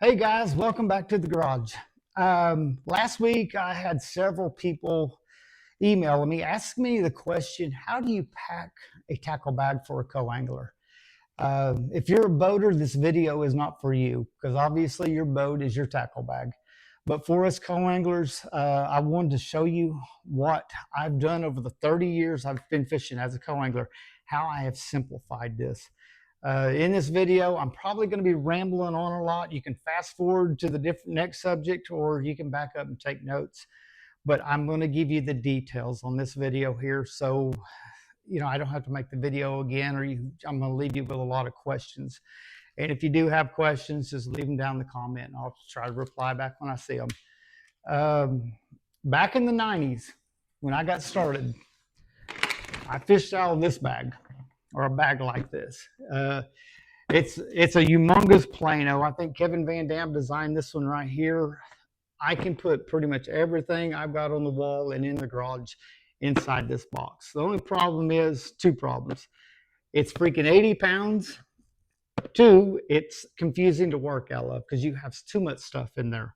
Hey guys, welcome back to the garage. Last week I had several people email me, ask me the question, how do you pack a tackle bag for a co-angler? If you're a boater, this video is not for you because obviously your boat is your tackle bag. But for us co-anglers, I wanted to show you what I've done over the 30 years I've been fishing as a co-angler, how I have simplified this. In this video, I'm probably going to be rambling on a lot. You can fast forward to the next subject, or you can back up and take notes. But I'm going to give you the details on this video here, so I don't have to make the video again, or I'm going to leave you with a lot of questions. And if you do have questions, just leave them down in the comment, and I'll try to reply back when I see them. Back in the 90s, when I got started, I fished out of this bag, or a bag like this. It's a humongous Plano. I think Kevin Van Dam designed this one right here. I can put pretty much everything I've got on the wall and in the garage inside this box. The only problem is two problems. It's freaking 80 pounds. Two, it's confusing to work out of because you have too much stuff in there.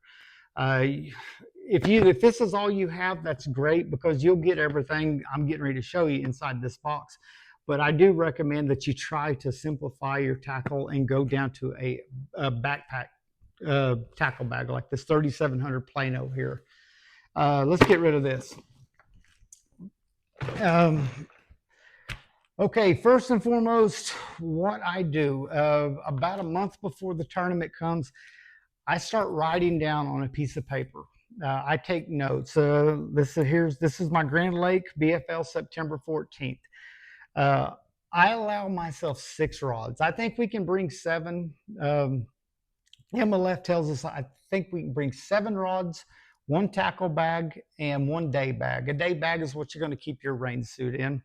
If this is all you have, that's great because you'll get everything I'm getting ready to show you inside this box. But I do recommend that you try to simplify your tackle and go down to a backpack tackle bag like this 3700 Plano here. Let's get rid of this. Okay, first and foremost, what I do about a month before the tournament comes, I start writing down on a piece of paper. I take notes. This is my Grand Lake BFL September 14th. I allow myself 6 rods. I think we can bring 7. MLF tells us I think we can bring 7 rods, 1 tackle bag, and 1 day bag. A day bag is what you're going to keep your rain suit in.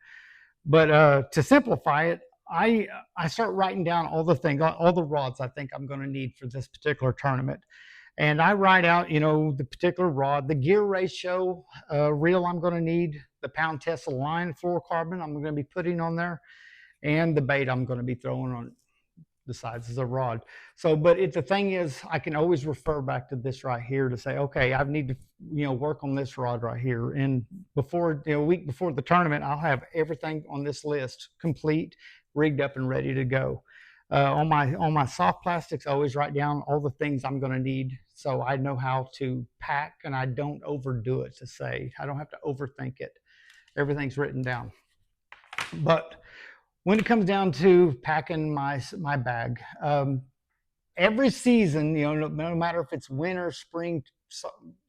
But to simplify it, I start writing down all the things, all the rods I think I'm going to need for this particular tournament. And I write out, the particular rod, the gear ratio, reel I'm going to need, the pound Tesla line fluorocarbon I'm going to be putting on there, and the bait I'm going to be throwing on the sides of the rod. So, but the thing is, I can always refer back to this right here to say, okay, I need to, work on this rod right here. And before, a week before the tournament, I'll have everything on this list complete, rigged up, and ready to go. On my soft plastics, I always write down all the things I'm going to need, so I know how to pack and I don't overdo it. To say I don't have to overthink it. Everything's written down. But when it comes down to packing my bag, every season, no matter if it's winter, spring,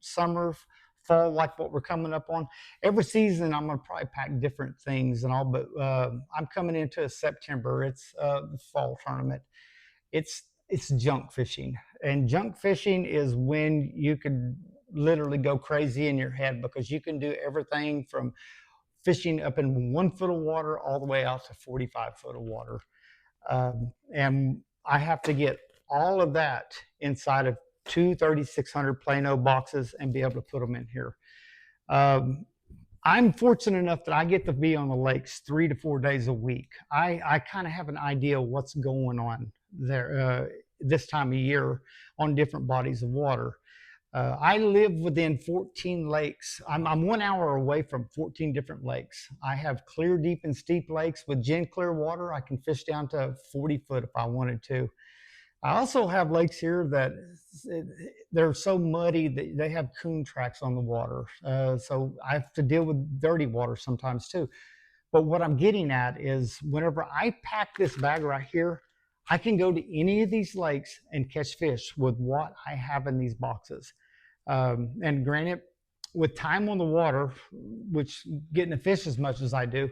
summer, fall, like what we're coming up on, every season I'm going to probably pack different things and all. But I'm coming into September. It's the fall tournament. It's junk fishing, and junk fishing is when you could literally go crazy in your head because you can do everything from fishing up in 1 foot of water all the way out to 45 foot of water. And I have to get all of that inside of 2 3600 Plano boxes and be able to put them in here. I'm fortunate enough that I get to be on the lakes 3 to 4 days a week. I kind of have an idea of what's going on there this time of year on different bodies of water. I live within 14 lakes. I'm 1 hour away from 14 different lakes. I have clear, deep, and steep lakes with gin clear water. I can fish down to 40 foot if I wanted to. I also have lakes here that they're so muddy that they have coon tracks on the water. So I have to deal with dirty water sometimes too. But what I'm getting at is whenever I pack this bag right here, I can go to any of these lakes and catch fish with what I have in these boxes. And granted, with time on the water, which getting to fish as much as I do,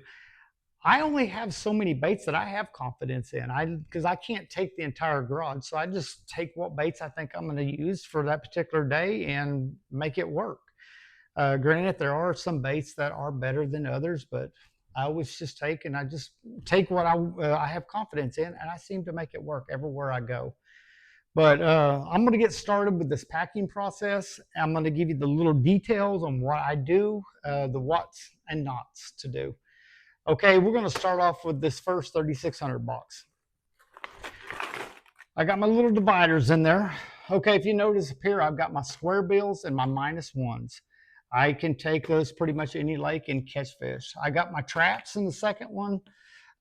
I only have so many baits that I have confidence in. Because I can't take the entire garage, so I just take what baits I think I'm going to use for that particular day and make it work. Granted, there are some baits that are better than others, but I always just take what I have confidence in, and I seem to make it work everywhere I go. But I'm going to get started with this packing process. I'm going to give you the little details on what I do, the what's and nots to do. Okay, we're going to start off with this first 3600 box. I got my little dividers in there. Okay, if you notice up here, I've got my square bills and my -1s. I can take those pretty much any lake and catch fish. I got my traps in the second one.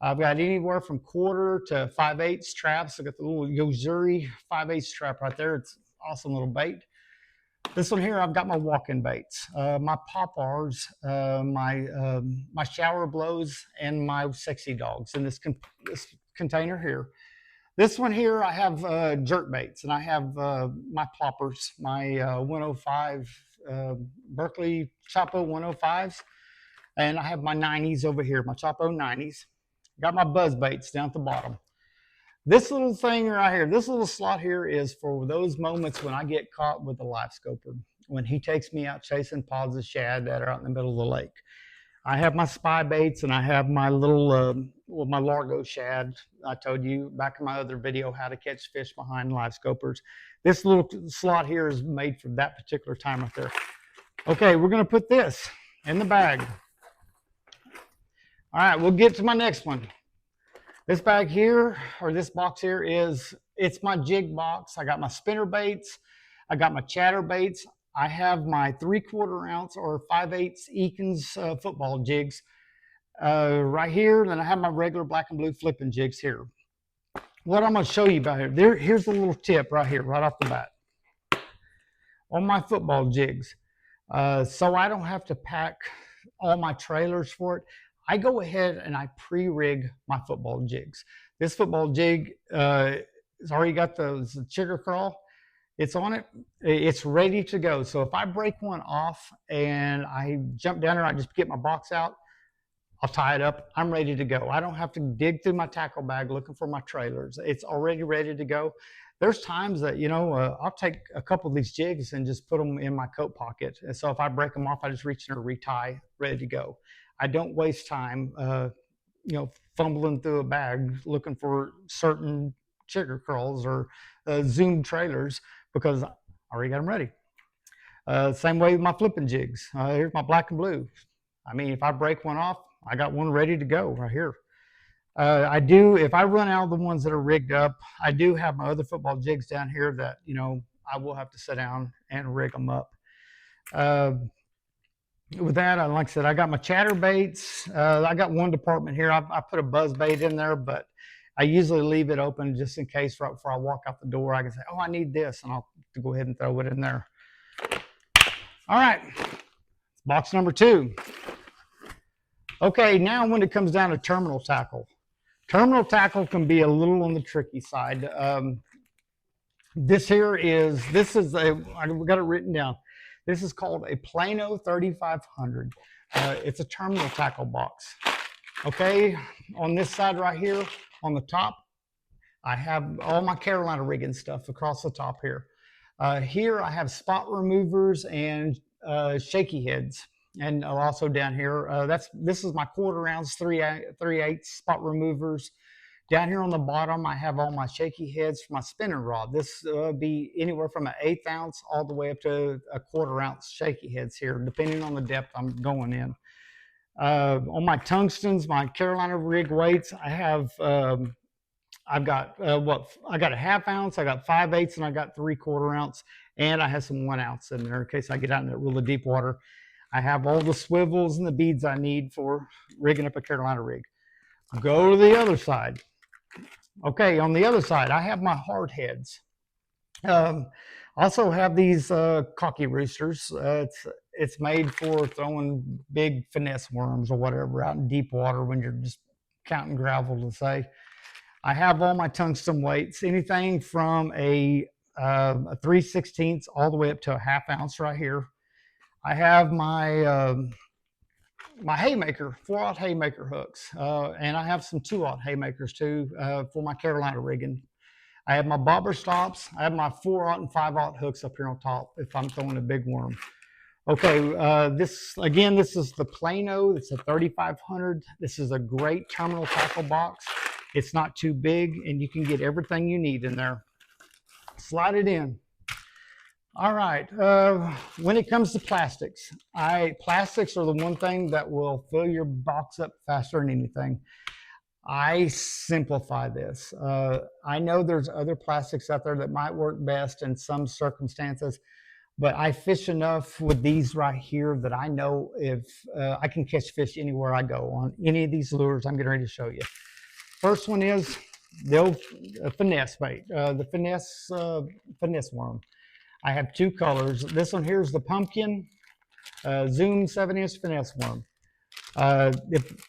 I've got anywhere from 1/4 to 5/8 traps. I got the little Yozuri 5/8 trap right there. It's an awesome little bait. This one here, I've got my walking baits, my pop-ars, my shower blows, and my sexy dogs in this container here. This one here, I have jerk baits, and I have my poppers, my 105 Berkeley Chapo 105s, and I have my 90s over here, my Chapo 90s. Got my buzz baits down at the bottom. This little thing right here, this little slot here is for those moments when I get caught with a live scoper, when he takes me out chasing pods of shad that are out in the middle of the lake. I have my spy baits and I have my little, my Largo shad. I told you back in my other video how to catch fish behind live scopers. This little slot here is made for that particular time right there. Okay, we're gonna put this in the bag. All right, we'll get to my next one. This bag here, or this box here it's my jig box. I got my spinner baits. I got my chatter baits. I have my 3/4 ounce or 5/8 Eakins football jigs right here. Then I have my regular black and blue flipping jigs here. What I'm going to show you about here, here's a little tip right here, right off the bat. On my football jigs, so I don't have to pack all my trailers for it, I go ahead and I pre-rig my football jigs. This football jig it's already got the chigger crawl. It's on it. It's ready to go. So if I break one off and I jump down there, I just get my box out, I'll tie it up. I'm ready to go. I don't have to dig through my tackle bag looking for my trailers. It's already ready to go. There's times that, you know, I'll take a couple of these jigs and just put them in my coat pocket. And so if I break them off, I just reach in and retie, ready to go. I don't waste time, you know, fumbling through a bag looking for certain chigger crawls or Zoom trailers because I already got them ready. Same way with my flipping jigs. Here's my black and blue. I mean, if I break one off, I got one ready to go right here. If I run out of the ones that are rigged up, I do have my other football jigs down here that, you know, I will have to sit down and rig them up. With that, like I said, I got my chatter baits. I got one department here. I put a buzz bait in there, but I usually leave it open just in case right before I walk out the door, I can say, oh, I need this, and I'll go ahead and throw it in there. All right, box number 2. Okay, now when it comes down to terminal tackle can be a little on the tricky side. This is we got it written down. This is called a Plano 3500. It's a terminal tackle box. Okay, on this side right here, on the top, I have all my Carolina rigging stuff across the top here. Here I have spot removers and shaky heads. And also down here, this is my 1/4 ounce 3/8 spot removers. Down here on the bottom, I have all my shaky heads for my spinning rod. This will be anywhere from an 1/8 ounce all the way up to a 1/4 ounce shaky heads here, depending on the depth I'm going in. On my tungstens, my Carolina rig weights, I have I've got I got a 1/2 ounce, I got 5/8, and I got 3/4 ounce, and I have some 1 ounce in there in case I get out in that really deep water. I have all the swivels and the beads I need for rigging up a Carolina rig. Go to the other side. Okay, on the other side, I have my hard heads. Also have these cocky roosters. It's made for throwing big finesse worms or whatever out in deep water when you're just counting gravel, to say. I have all my tungsten weights, anything from a 3/16 all the way up to a 1/2 ounce right here. I have my my haymaker, 4/0 haymaker hooks, and I have some 2/0 haymakers too for my Carolina rigging. I have my bobber stops. I have my 4/0 and 5/0 hooks up here on top if I'm throwing a big worm. Okay, this is the Plano. It's a 3500. This is a great terminal tackle box. It's not too big, and you can get everything you need in there. Slide it in. All right, when it comes to plastics, plastics are the one thing that will fill your box up faster than anything. I simplify this. I know there's other plastics out there that might work best in some circumstances, but I fish enough with these right here that I know if I can catch fish anywhere I go on any of these lures I'm getting ready to show you. First one is the old finesse bait, the finesse worm. I have two colors. This one here is the pumpkin Zoom 7-inch finesse worm.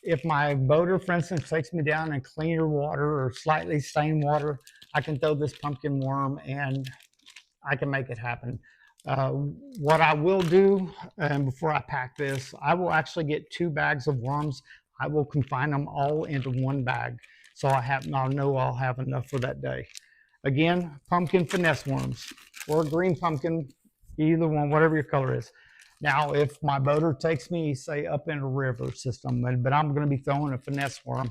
If my boater, for instance, takes me down in cleaner water or slightly stained water, I can throw this pumpkin worm and I can make it happen. Uh, what I will do, and before I pack this, I will actually get 2 bags of worms. I will confine them all into 1 bag, so I'll know I'll have enough for that day. Again, pumpkin finesse worms or green pumpkin, either one, whatever your color is. Now, if my boater takes me, say, up in a river system, but I'm going to be throwing a finesse worm,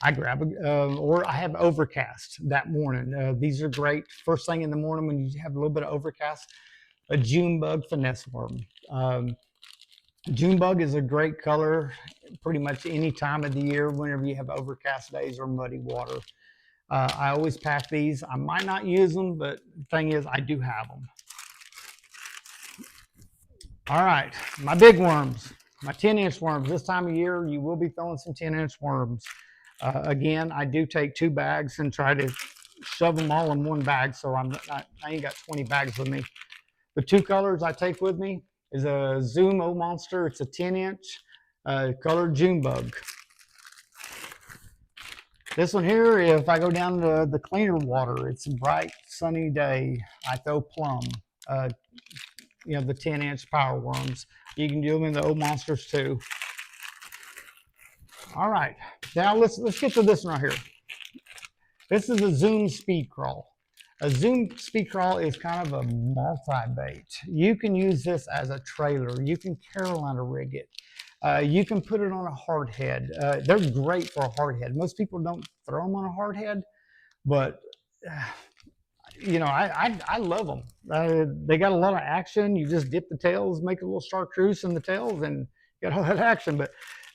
I grab or I have overcast that morning. These are great first thing in the morning when you have a little bit of overcast. A June bug finesse worm. June bug is a great color pretty much any time of the year whenever you have overcast days or muddy water. I always pack these. I might not use them, but the thing is, I do have them. All right, my big worms, my 10-inch worms. This time of year, you will be throwing some 10-inch worms. Again, I do take 2 bags and try to shove them all in 1 bag, so I ain't got 20 bags with me. The 2 colors I take with me is a Zoom O Monster. It's a 10-inch colored June bug. This one here, if I go down to the cleaner water, it's a bright, sunny day, I throw plum. You know, the 10-inch power worms. You can do them in the O Monsters too. All right, now let's get to this one right here. This is a Zoom Speed Crawl. A Zoom Speed Crawl is kind of a multi-bait. You can use this as a trailer. You can Carolina rig it. You can put it on a hard head. They're great for a hard head. Most people don't throw them on a hard head, but you know, I love them. They got a lot of action. You just dip the tails, make a little chartreuse in the tails, and get all that action. But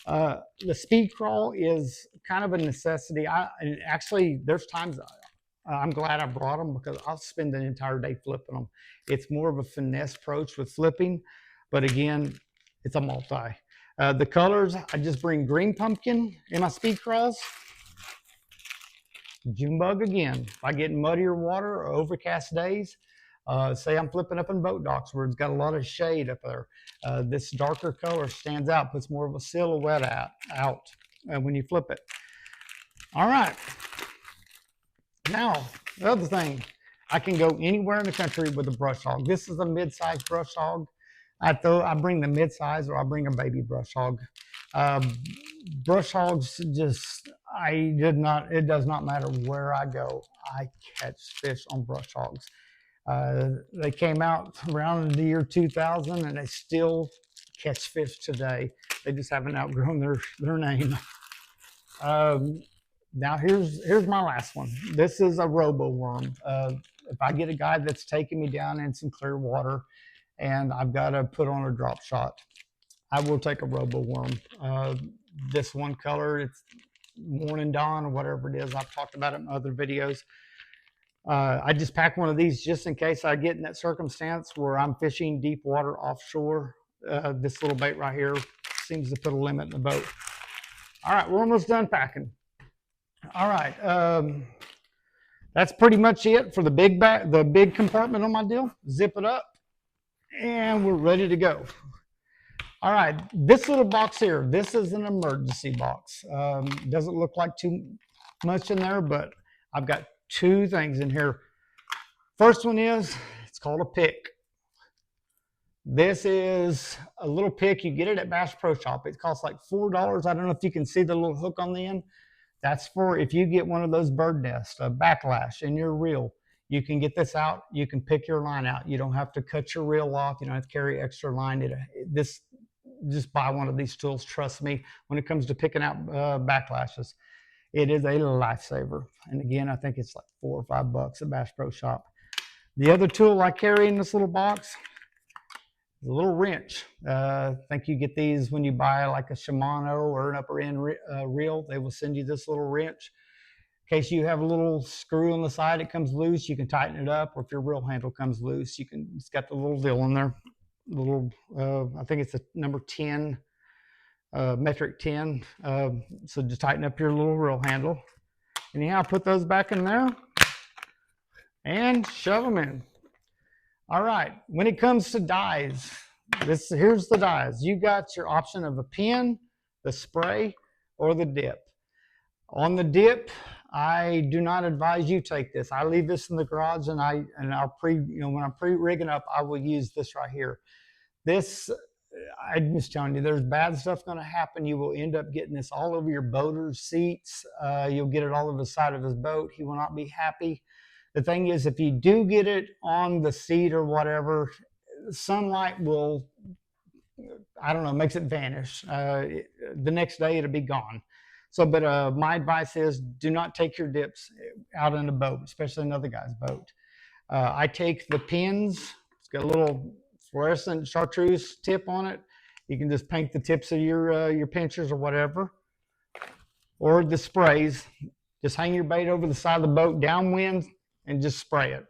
the speed crawl is kind of a necessity. And actually, there's times I'm glad I brought them because I'll spend an entire day flipping them. It's more of a finesse approach with flipping, but again, it's a multi. The colors, I just bring green pumpkin in my speed crawls. June bug again. If I get in muddier water or overcast days, say I'm flipping up in boat docks where it's got a lot of shade up there, this darker color stands out, puts more of a silhouette out when you flip it. All right. Now, the other thing, I can go anywhere in the country with a brush hog. This is a mid-sized brush hog. I bring the mid-size or I bring a baby brush hog. Brush hogs just, it does not matter where I go, I catch fish on brush hogs. They came out around the year 2000 and they still catch fish today. They just haven't outgrown their name. Now here's my last one. This is a robo worm. If I get a guy that's taking me down in some clear water and I've got to put on a drop shot, I will take a robo worm. This one color, it's Morning Dawn or whatever it is. I've talked about it in other videos. I just pack one of these just in case I get in that circumstance where I'm fishing deep water offshore. This little bait right here seems to put a limit in the boat. All right, we're almost done packing. All right, that's pretty much it for the big compartment on my deal. Zip it up, and we're ready to go. All right, this little box here, this is an emergency box. Doesn't look like too much in there, but I've got 2 things in here. First one is, it's called a pick. This is a little pick. You get it at Bass Pro Shop. It costs like $4. I don't know if you can see the little hook on the end. That's for if you get one of those bird nests, a backlash in your reel. You can get this out. You can pick your line out. You don't have to cut your reel off. You don't have to carry extra line. Just buy one of these tools. Trust me, when it comes to picking out backlashes, it is a lifesaver. And again, I think it's like $4 or $5 at Bass Pro Shop. The other tool I carry in this little box is a little wrench. I think you get these when you buy like a Shimano or an upper end reel. They will send you this little wrench. In case you have a little screw on the side, it comes loose, you can tighten it up. Or if your reel handle comes loose, it's got the little deal in there. Little, I think it's a number 10, metric 10. So just tighten up your little reel handle. Anyhow, put those back in there and shove them in. All right, when it comes to dies, here's the dies. You got your option of a pin, the spray, or the dip. On the dip, I do not advise you take this. I leave this in the garage, and I'll when I'm pre-rigging up, I will use this right here. This, I'm just telling you, there's bad stuff going to happen. You will end up getting this all over your boater's seats. You'll get it all over the side of his boat. He will not be happy. The thing is, if you do get it on the seat or whatever, sunlight will, I don't know, makes it vanish. The next day it'll be gone. So, but my advice is do not take your dips out in a boat, especially another guy's boat. I take the pins. It's got a little fluorescent chartreuse tip on it. You can just paint the tips of your pinchers or whatever. Or the sprays. Just hang your bait over the side of the boat downwind and just spray it.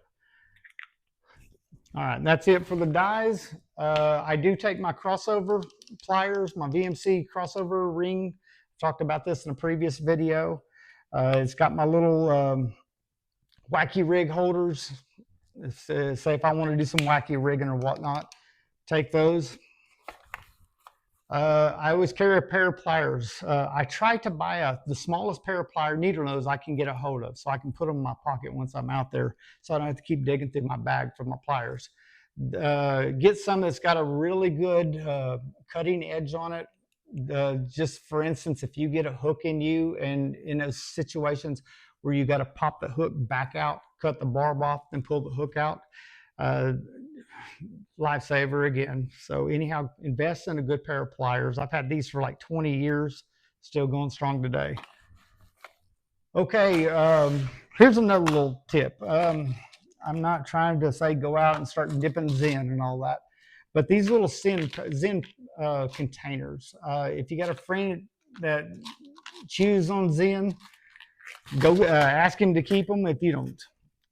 All right, that's it for the dies. I do take my crossover pliers, my VMC crossover ring. Talked about this in a previous video. It's got my little wacky rig holders. Say if I want to do some wacky rigging or whatnot, take those. I always carry a pair of pliers. I try to buy the smallest pair of needle nose I can get a hold of, so I can put them in my pocket once I'm out there, so I don't have to keep digging through my bag for my pliers. Get some that's got a really good cutting edge on it. Just for instance, if you get a hook in you, and in those situations where you got to pop the hook back out, cut the barb off, then pull the hook out, lifesaver again. So anyhow, invest in a good pair of pliers. I've had these for like 20 years, still going strong today. Okay, here's another little tip. I'm not trying to say go out and start dipping Zen and all that, but these little Zen containers, if you got a friend that chews on Zen, go ask him to keep them. If you don't,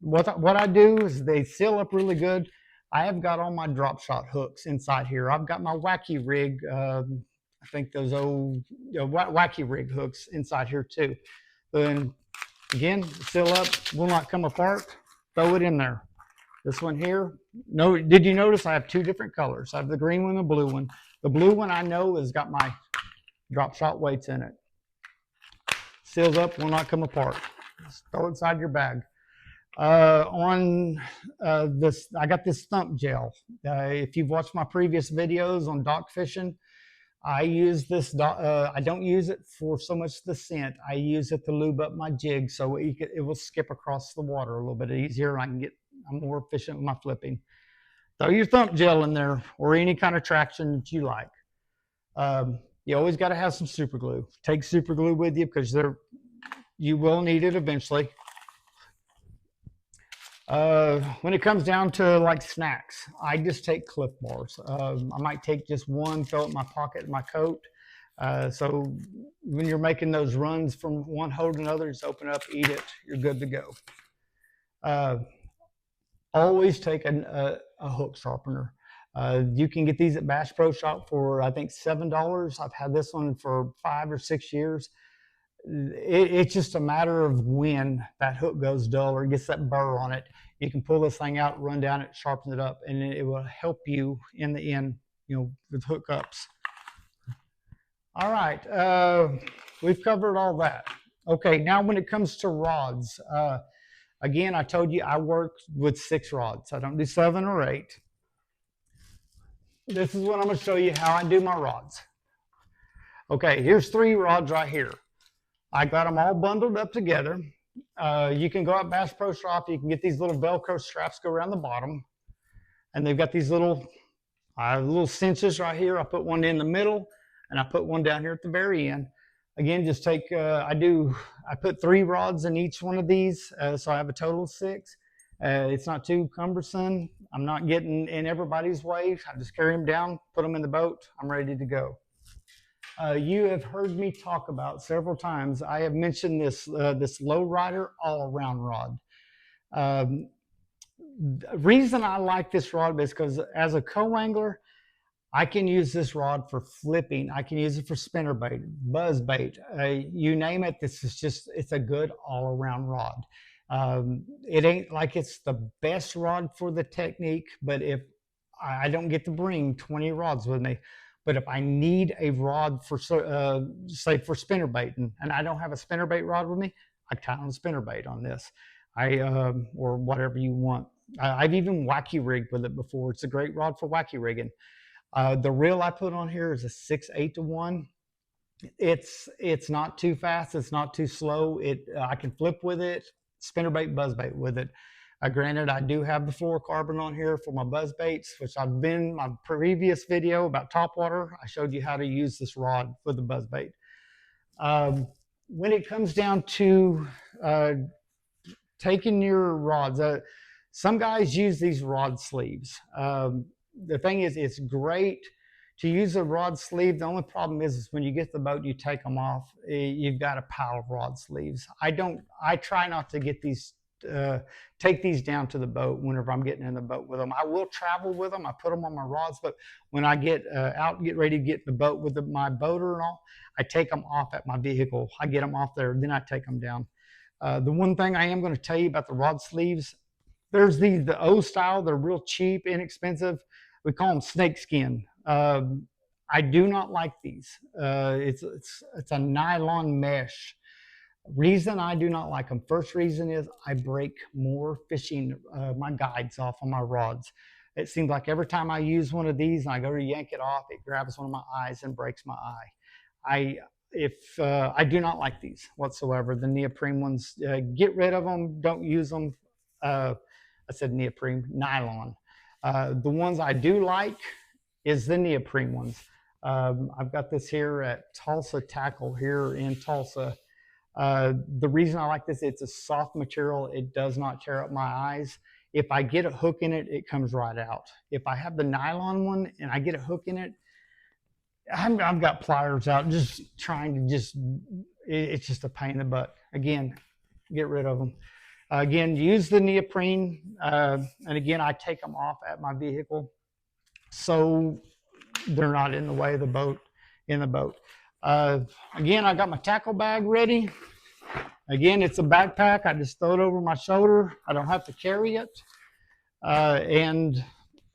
what I do is they seal up really good. I have got all my drop shot hooks inside here. I've got my wacky rig, I think those old wacky rig hooks inside here too. Then again, seal up, will not come apart. Throw it in there. This one here, no, did you notice I have two different colors? I have the green one and the blue one. The blue one I know has got my drop shot weights in it. Seals up, will not come apart. Just throw it inside your bag. This, I got this thump gel. If you've watched my previous videos on dock fishing, I use this. I don't use it for so much the scent. I use it to lube up my jig, so it will skip across the water a little bit easier. I'm more efficient with my flipping. Throw your thump gel in there, or any kind of traction that you like. You always got to have some super glue. Take super glue with you, because you will need it eventually. When it comes down to like snacks, I just take Cliff Bars. I might take just one, throw it in my pocket in my coat. So when you're making those runs from one hole to another, just open up, eat it, you're good to go. Always take a hook sharpener. You can get these at Bass Pro Shop for, I think, $7. I've had this one for 5 or 6 years. It's just a matter of when that hook goes dull or gets that burr on it. You can pull this thing out, run down it, sharpen it up, and it will help you in the end, with hookups. All right, we've covered all that. Okay, now when it comes to rods, again, I told you I work with 6 rods. I don't do 7 or 8. This is what I'm going to show you how I do my rods. Okay, here's 3 rods right here. I got them all bundled up together. You can go out Bass Pro Shop. You can get these little Velcro straps go around the bottom. And they've got these little cinches right here. I put one in the middle, and I put one down here at the very end. Again, just take, I put 3 rods in each one of these, so I have a total of 6. It's not too cumbersome. I'm not getting in everybody's way. I just carry them down, put them in the boat. I'm ready to go. You have heard me talk about several times. I have mentioned this low rider all around rod. Um, the reason I like this rod is because as a co-angler, I can use this rod for flipping. I can use it for spinnerbait, buzzbait, you name it. This is just, it's a good all around rod. It ain't like it's the best rod for the technique, but if I don't get to bring 20 rods with me, but if I need a rod for, say for spinnerbaiting, and I don't have a spinnerbait rod with me, I tie on spinnerbait on this. Or whatever you want. I've even wacky rigged with it before. It's a great rod for wacky rigging. The reel I put on here is a 6/8 to 1. It's not too fast. It's not too slow. I can flip with it, spinnerbait, buzzbait with it. Granted, I do have the fluorocarbon on here for my buzz baits, which I've been my previous video about topwater. I showed you how to use this rod for the buzz bait. When it comes down to taking your rods, some guys use these rod sleeves. The thing is, it's great to use a rod sleeve. The only problem is when you get the boat, you take them off, you've got a pile of rod sleeves. I try not to get these, take these down to the boat whenever I'm getting in the boat with them. I will travel with them. I put them on my rods, but when I get out and get ready to get in the boat with my boater and all, I take them off at my vehicle. I get them off there, then I take them down. The one thing I am going to tell you about the rod sleeves, there's the O style. They're real cheap, inexpensive. We call them snake skin. I do not like these. It's a nylon mesh. Reason I do not like them. First reason is I break more fishing my guides off on my rods. It seems like every time I use one of these and I go to yank it off, it grabs one of my eyes and breaks my eye. I do not like these whatsoever. The neoprene ones, get rid of them. Don't use them. I said neoprene, nylon. The ones I do like is the neoprene ones. I've got this here at Tulsa Tackle here in Tulsa. The reason I like this, it's a soft material. It does not tear up my eyes. If I get a hook in it, it comes right out. If I have the nylon one and I get a hook in it, I've got pliers out just trying to it's just a pain in the butt. Again, get rid of them. Again, use the neoprene. And again, I take them off at my vehicle so they're not in the way of the boat, in the boat. Again, I got my tackle bag ready. Again, it's a backpack. I just throw it over my shoulder. I don't have to carry it. And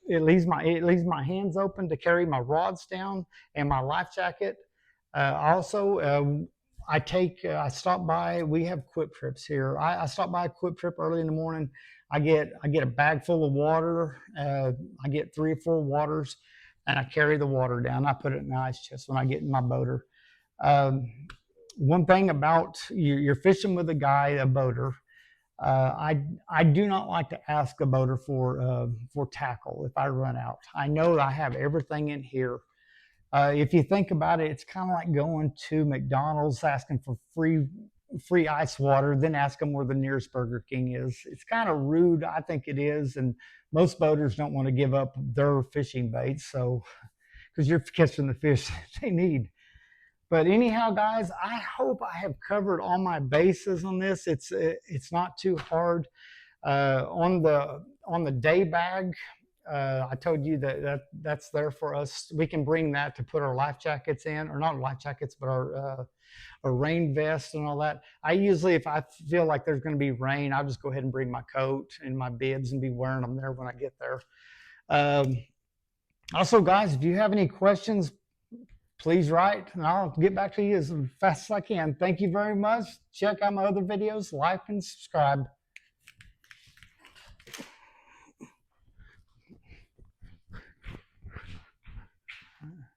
it leaves my hands open to carry my rods down and my life jacket. Also, I stop by. We have Quip Trips here. I stop by Quip Trip early in the morning. I get a bag full of water. I get 3 or 4 waters, and I carry the water down. I put it in the ice chest when I get in my boater. One thing about you're fishing with a guy, a boater. I do not like to ask a boater for tackle if I run out. I know that I have everything in here. If you think about it, it's kind of like going to McDonald's asking for free ice water, then ask them where the nearest Burger King is. It's kind of rude, I think it is, and most boaters don't want to give up their fishing baits, so because you're catching the fish they need. But anyhow, guys, I hope I have covered all my bases on this. It's not too hard. On the day bag, I told you that's there for us. We can bring that to put our life jackets in, or not life jackets, but our rain vest and all that. I usually, if I feel like there's going to be rain, I'll just go ahead and bring my coat and my bibs and be wearing them there when I get there. Also, guys, if you have any questions, please write, and I'll get back to you as fast as I can. Thank you very much. Check out my other videos, like and subscribe.